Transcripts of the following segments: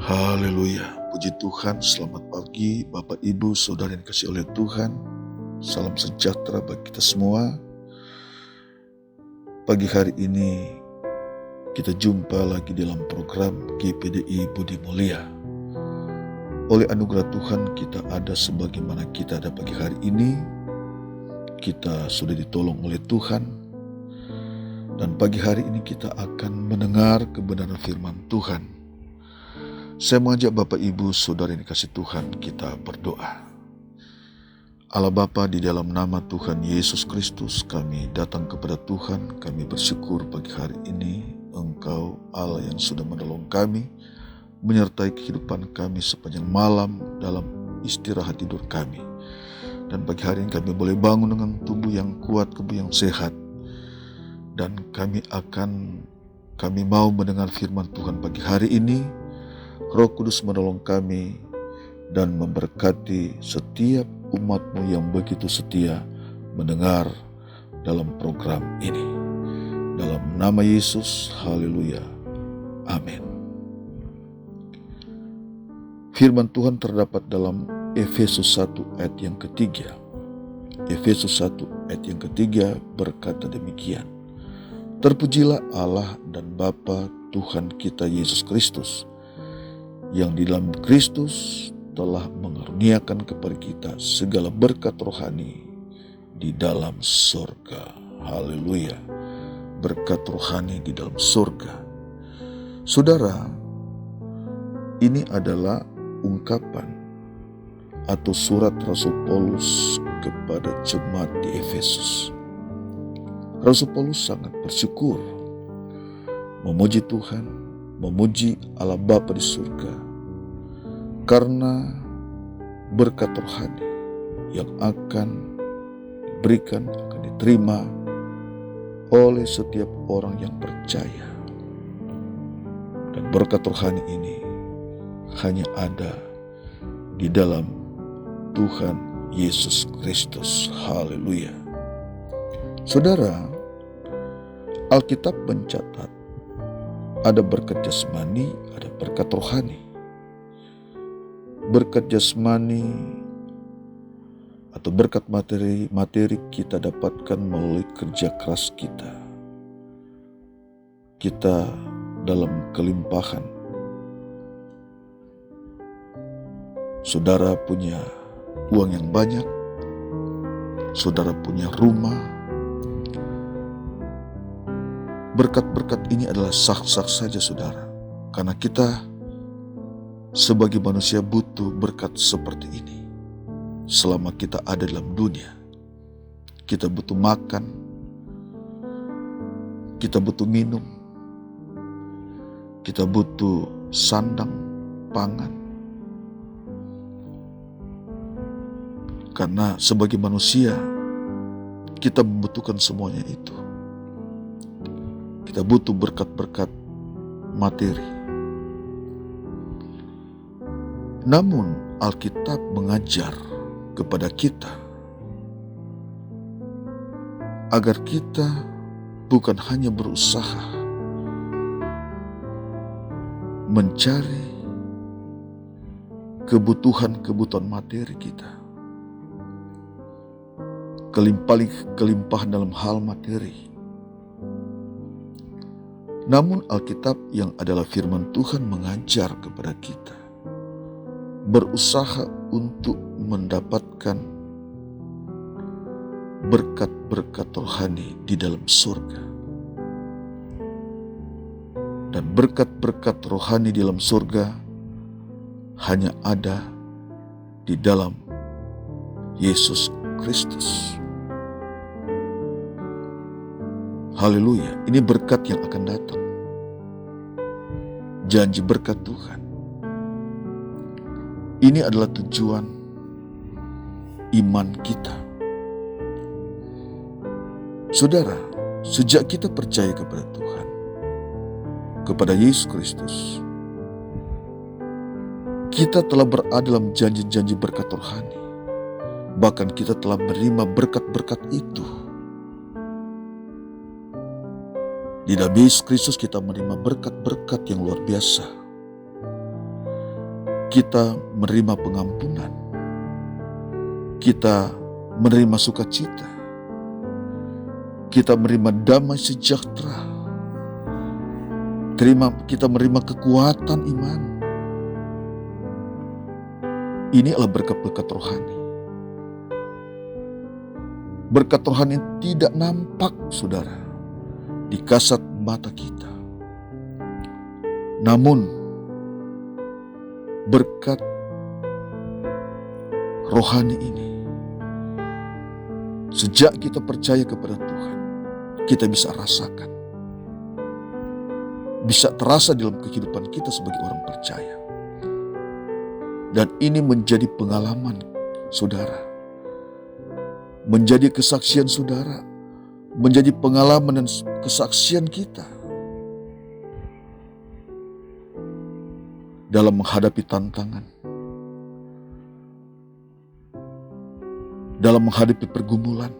Haleluya, puji Tuhan, selamat pagi Bapak Ibu Saudara yang dikasihi oleh Tuhan. Salam sejahtera bagi kita semua. Pagi hari ini kita jumpa lagi dalam program GPDI Budi Mulia. Oleh anugerah Tuhan kita ada sebagaimana kita ada pagi hari ini. Kita sudah ditolong oleh Tuhan. Dan pagi hari ini kita akan mendengar kebenaran firman Tuhan. Saya mengajak Bapak Ibu Saudara yang dikasihi Tuhan, kita berdoa. Allah Bapa, di dalam nama Tuhan Yesus Kristus kami datang kepada Tuhan. Kami bersyukur pagi hari ini Engkau Allah yang sudah menolong kami, menyertai kehidupan kami sepanjang malam dalam istirahat tidur kami. Dan pagi hari ini kami boleh bangun dengan tubuh yang kuat, tubuh yang sehat. Dan kami mau mendengar firman Tuhan pagi hari ini. Roh Kudus menolong kami dan memberkati setiap umat-Mu yang begitu setia mendengar dalam program ini. Dalam nama Yesus, haleluya, amin. Firman Tuhan terdapat dalam Efesus 1 ayat yang ketiga. Efesus 1 ayat yang ketiga berkata demikian. Terpujilah Allah dan Bapa Tuhan kita Yesus Kristus, yang di dalam Kristus telah mengaruniakan kepada kita segala berkat rohani di dalam surga. Haleluya. Berkat rohani di dalam surga. Saudara, ini adalah ungkapan atau surat Rasul Paulus kepada jemaat di Efesus. Rasul Paulus sangat bersyukur, memuji Tuhan, memuji Allah Bapa di surga karena berkat rohani yang akan diberikan, akan diterima oleh setiap orang yang percaya. Dan berkat rohani ini hanya ada di dalam Tuhan Yesus Kristus. Haleluya. Saudara, Alkitab mencatat ada berkat jasmani, ada berkat rohani. Berkat jasmani atau berkat materi kita dapatkan melalui kerja keras kita. Kita dalam kelimpahan. Saudara punya uang yang banyak. Saudara punya rumah. Berkat-berkat ini adalah sah-sah saja saudara. Karena kita sebagai manusia butuh berkat seperti ini. Selama kita ada dalam dunia, kita butuh makan, kita butuh minum, kita butuh sandang, pangan. Karena sebagai manusia, kita membutuhkan semuanya itu. Kita butuh berkat-berkat materi. Namun Alkitab mengajar kepada kita agar kita bukan hanya berusaha mencari kebutuhan materi kita, kelimpahan dalam hal materi. Namun Alkitab yang adalah firman Tuhan mengajar kepada kita berusaha untuk mendapatkan berkat-berkat rohani di dalam surga. Dan berkat-berkat rohani di dalam surga hanya ada di dalam Yesus Kristus. Haleluya, ini berkat yang akan datang. Janji berkat Tuhan. Ini adalah tujuan iman kita. Saudara, sejak kita percaya kepada Tuhan, kepada Yesus Kristus, kita telah berada dalam janji-janji berkat rohani. Bahkan kita telah menerima berkat-berkat itu. Di dalam Yesus Kristus kita menerima berkat-berkat yang luar biasa. kita menerima pengampunan, kita menerima sukacita, kita menerima damai sejahtera, kita menerima kekuatan iman. Ini adalah berkat-berkat rohani. Berkat rohani tidak nampak, saudara, di kasat mata kita. Namun, berkat rohani ini, sejak kita percaya kepada Tuhan, kita bisa rasakan, bisa terasa dalam kehidupan kita sebagai orang percaya. Dan ini menjadi pengalaman saudara, menjadi kesaksian saudara, menjadi pengalaman dan kesaksian kita dalam menghadapi tantangan, dalam menghadapi pergumulan,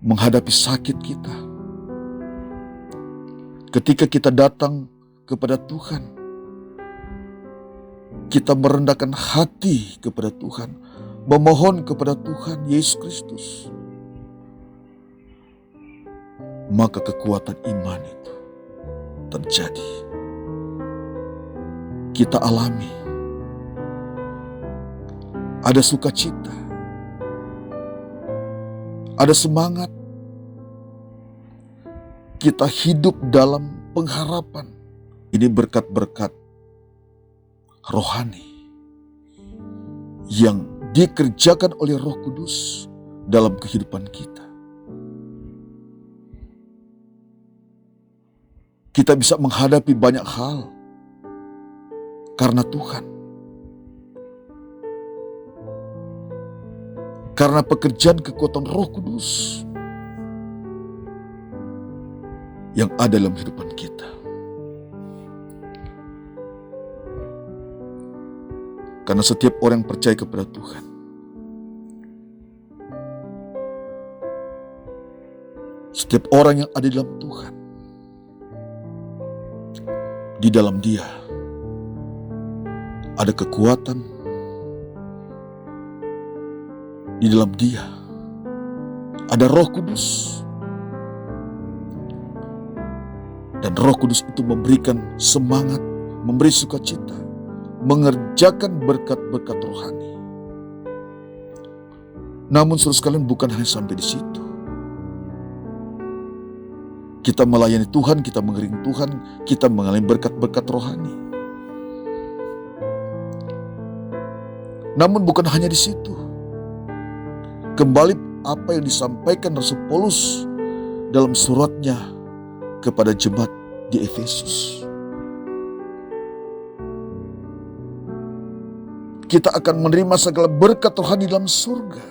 menghadapi sakit kita. Ketika kita datang kepada Tuhan, kita merendahkan hati kepada Tuhan, memohon kepada Tuhan Yesus Kristus, maka kekuatan iman itu terjadi. Kita alami, ada sukacita, ada semangat, kita hidup dalam pengharapan. Ini berkat-berkat rohani yang dikerjakan oleh Roh Kudus dalam kehidupan kita. Kita bisa menghadapi banyak hal karena Tuhan, karena pekerjaan kekuatan Roh Kudus yang ada dalam kehidupan kita. Karena setiap orang yang percaya kepada Tuhan, setiap orang yang ada di dalam Tuhan, di dalam Dia ada kekuatan, di dalam Dia ada Roh Kudus, dan Roh Kudus itu memberikan semangat, memberi sukacita, mengerjakan berkat-berkat rohani. Namun saudara sekalian, bukan hanya sampai di situ. Kita melayani Tuhan, kita mengiring Tuhan, kita mengalami berkat-berkat rohani. Namun bukan hanya di situ. Kembali apa yang disampaikan Rasul Paulus dalam suratnya kepada jemaat di Efesus. Kita akan menerima segala berkat rohani dalam surga.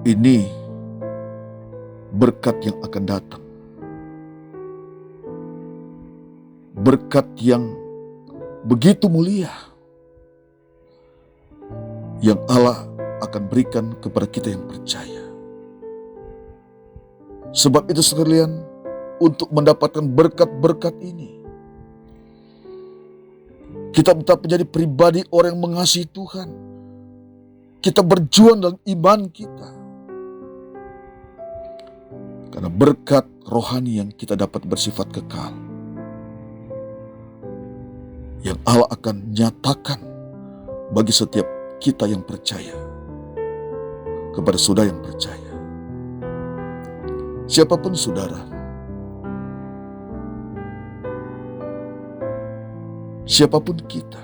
Ini berkat yang akan datang. Berkat yang begitu mulia, yang Allah akan berikan kepada kita yang percaya. Sebab itu sekalian, untuk mendapatkan berkat-berkat ini, kita tetap menjadi pribadi orang yang mengasihi Tuhan. Kita berjuang dalam iman kita. Karena berkat rohani yang kita dapat bersifat kekal, yang Allah akan nyatakan bagi setiap kita yang percaya, kepada saudara yang percaya. Siapapun saudara, siapapun kita,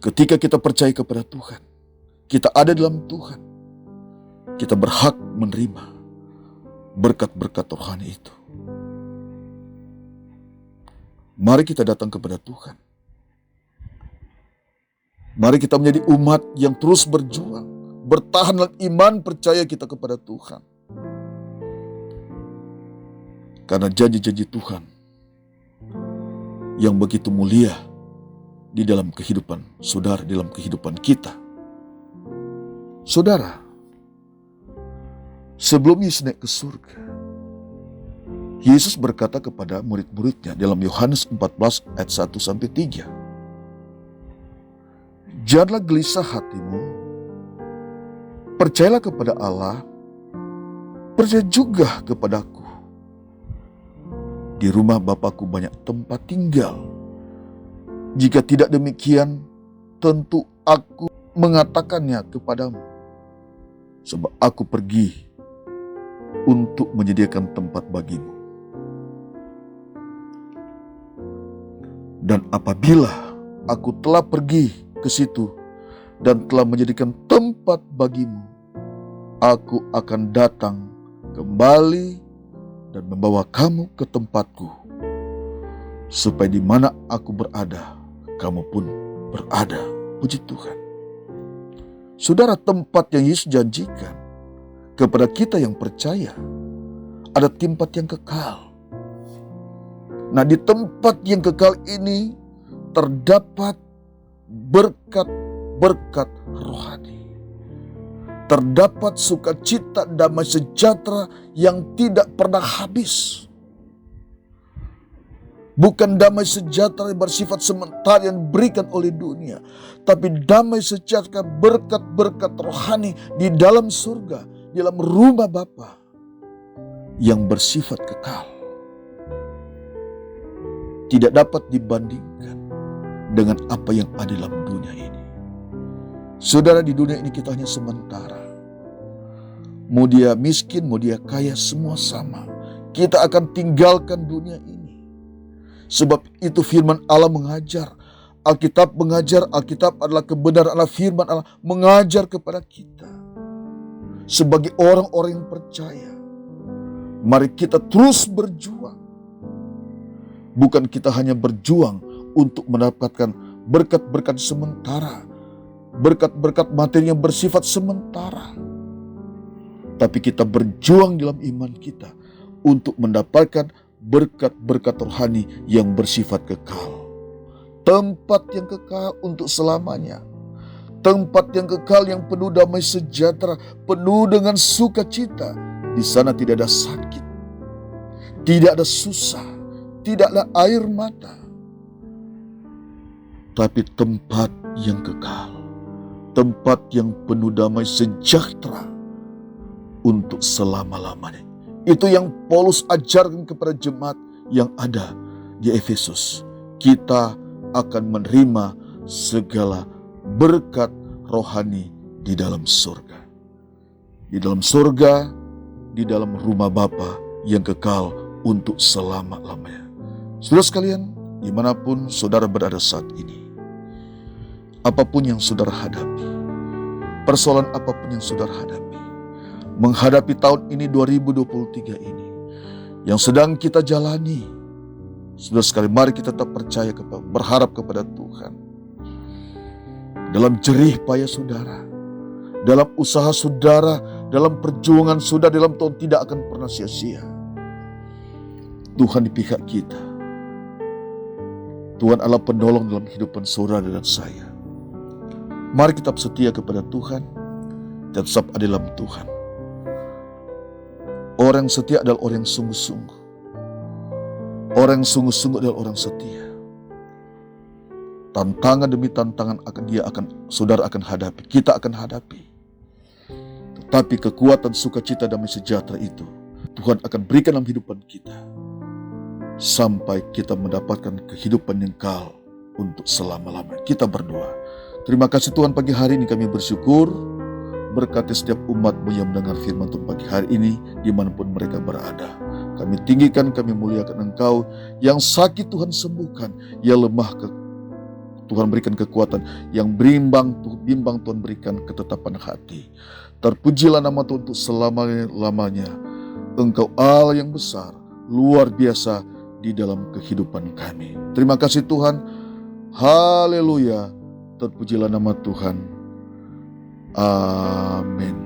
ketika kita percaya kepada Tuhan, kita ada dalam Tuhan, kita berhak menerima berkat-berkat rohani itu. Mari kita datang kepada Tuhan. Mari kita menjadi umat yang terus berjuang, bertahan dalam iman percaya kita kepada Tuhan. Karena janji-janji Tuhan yang begitu mulia di dalam kehidupan saudara, di dalam kehidupan kita. Saudara, sebelum Yesus naik ke surga, Yesus berkata kepada murid-muridnya dalam Yohanes 14 ayat 1-3. Janganlah gelisah hatimu, percayalah kepada Allah, percaya juga kepadaku. Di rumah Bapakku banyak tempat tinggal. Jika tidak demikian, tentu aku mengatakannya kepadamu. Sebab aku pergi untuk menyediakan tempat bagimu. Dan apabila aku telah pergi ke situ dan telah menjadikan tempat bagimu, aku akan datang kembali dan membawa kamu ke tempatku, supaya di mana aku berada, kamu pun berada. Puji Tuhan. Saudara, tempat yang Yesus janjikan kepada kita yang percaya ada tempat yang kekal. Nah, di tempat yang kekal ini terdapat berkat-berkat rohani. Terdapat sukacita, damai sejahtera yang tidak pernah habis. Bukan damai sejahtera yang bersifat sementara yang diberikan oleh dunia, tapi damai sejahtera, berkat-berkat rohani di dalam surga, di dalam rumah Bapa yang bersifat kekal. Tidak dapat dibandingkan dengan apa yang ada dalam dunia ini. Saudara, di dunia ini kita hanya sementara. Mau dia miskin, mau dia kaya, semua sama. Kita akan tinggalkan dunia ini. Sebab itu firman Allah mengajar. Alkitab mengajar, Alkitab adalah kebenaran Allah, firman Allah mengajar kepada kita. Sebagai orang-orang yang percaya, mari kita terus berjuang. Bukan kita hanya berjuang untuk mendapatkan berkat-berkat sementara, berkat-berkat materi yang bersifat sementara. Tapi kita berjuang dalam iman kita untuk mendapatkan berkat-berkat rohani yang bersifat kekal. Tempat yang kekal untuk selamanya. Tempat yang kekal yang penuh damai sejahtera, penuh dengan sukacita. Di sana tidak ada sakit, tidak ada susah, tidak ada air mata. Tapi tempat yang kekal, tempat yang penuh damai sejahtera untuk selama-lamanya. Itu yang Paulus ajarkan kepada jemaat yang ada di Efesus. Kita akan menerima segala berkat rohani di dalam surga. Di dalam surga, di dalam rumah Bapa yang kekal untuk selama-lamanya. Saudara sekalian, dimanapun saudara berada saat ini, apapun yang saudara hadapi, persoalan apapun yang saudara hadapi, menghadapi tahun ini 2023 ini yang sedang kita jalani, saudara sekali, mari kita tetap percaya, berharap kepada Tuhan. Dalam jerih payah saudara, dalam usaha saudara, dalam perjuangan saudara dalam tahun tidak akan pernah sia-sia. Tuhan di pihak kita. Tuhan Allah penolong dalam kehidupan saudara dan saya. Mari kita setia kepada Tuhan dan tetap ada dalam Tuhan. Orang setia adalah orang yang sungguh-sungguh. Orang yang sungguh-sungguh adalah orang setia. Tantangan demi tantangan saudara akan hadapi, kita akan hadapi. Tetapi kekuatan, sukacita, damai sejahtera itu Tuhan akan berikan dalam kehidupan kita. Sampai kita mendapatkan kehidupan yang kekal untuk selama-lamanya. Kita berdoa. Terima kasih Tuhan, pagi hari ini kami bersyukur. Berkati setiap umat-Mu yang mendengar firman Tuhan pagi hari ini, dimanapun mereka berada. Kami tinggikan, kami muliakan Engkau. Yang sakit Tuhan sembuhkan, yang lemah Tuhan berikan kekuatan, yang bimbang Tuhan berikan ketetapan hati. Terpujilah nama Tuhan untuk selama-lamanya. Engkau Allah yang besar, luar biasa di dalam kehidupan kami. Terima kasih Tuhan. Haleluya. Terpujilah nama Tuhan. Amin.